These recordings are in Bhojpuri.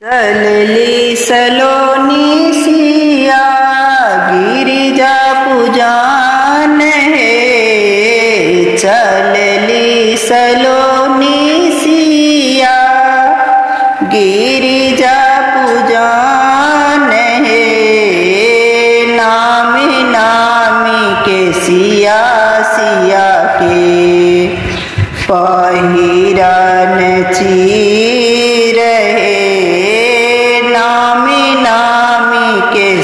चलली सलोनी सिया गिरिजा पूजान है। चलली सलोनी सिया गिरिजा पूजान है। नामी नामी के सिया सिया के पहिरन चीर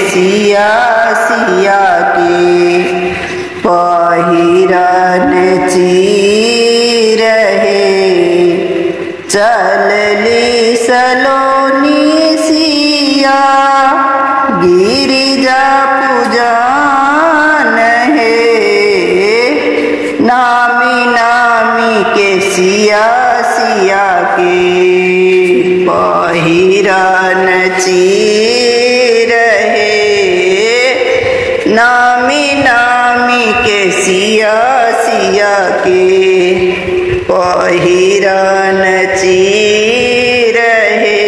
सिया सिया के पहिरन चीर है। चलली सलोनी सिया गिरिजा पूजान है। नामी नामी के सिया सिया के पहिरन चीर है। नामी नामी के सिया सिया के पहिरन चीर है।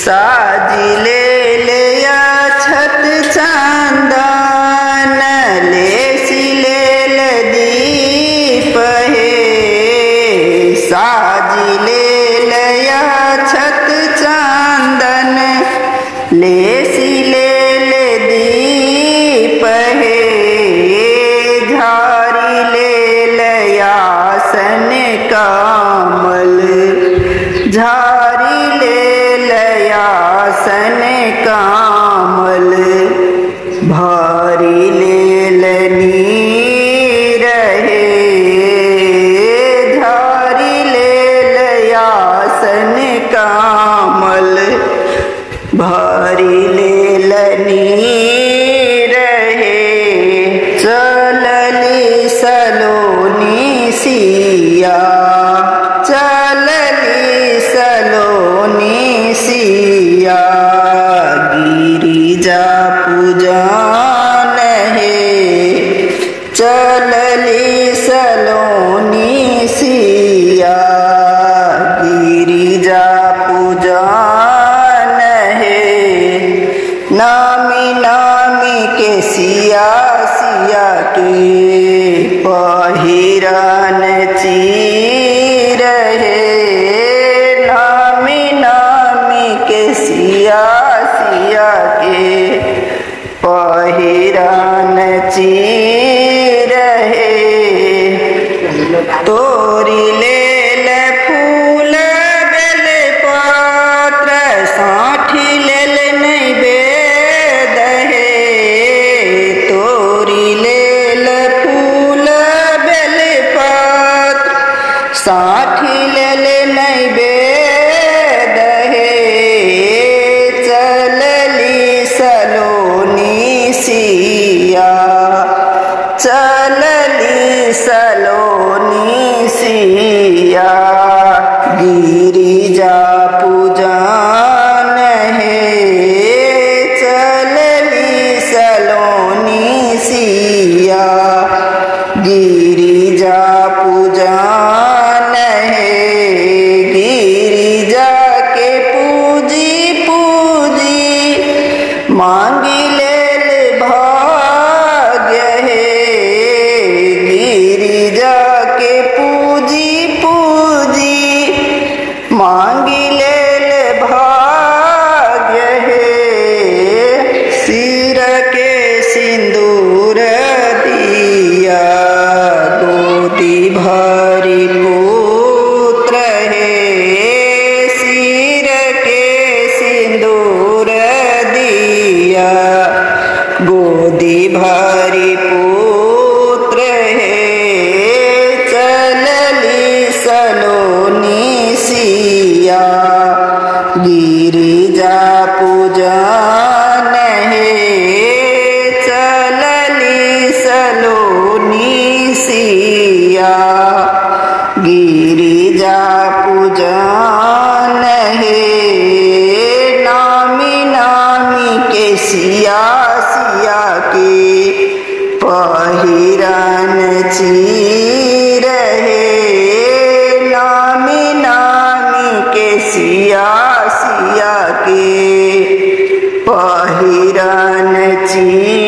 साजिले लिया छत चांदन लेसी लेल दीप है। साजिले लिया छत चांदन लेसी लेल दीप है। झारी लेल आसन कमल झारी लेल आसन कमल भारी लेल नीर है। झारी लेल आसन कमल भारी लेल नीर है। चलली सलोनी सिया चलली सलोनी सिया गिरिजा पूजान है। चलली सलोनी सिया गिरिजा पूजान है। नामी नामी के सिया सिया के पहिरन चीर है। नामी नामी के सिया सिया के पहिरन चीर है। तोरी लेल फूल बेल पत्र साठी लेल नैवेद है। तोरी लेल फूल बेल पत्र साठी लेल नैवेद है। चलली सलोनी सिया चलली सलोनी सिया गिरिजा पूजान है। चलली सलोनी सिया गिरिजा पूजान है। गिरिजा के पूजी पूजी मांगी लेल भाग्य है। गिरिजा के पूजी पूजी मांगी लेल भाग्य है। सिर के सिंदूर दिया गोदी भरी पुत्र है। सिर के सिंदूर दिया गोदी भरी पुत्र है। चलली सलोनी सिया गिरिजा पूजान है। चलली सलोनी सिया गिरिजा पूजान है। नामी नामी के सिया सिया के पहिरन चीर है। नामी नामी के सिया सिया के पहिरन ची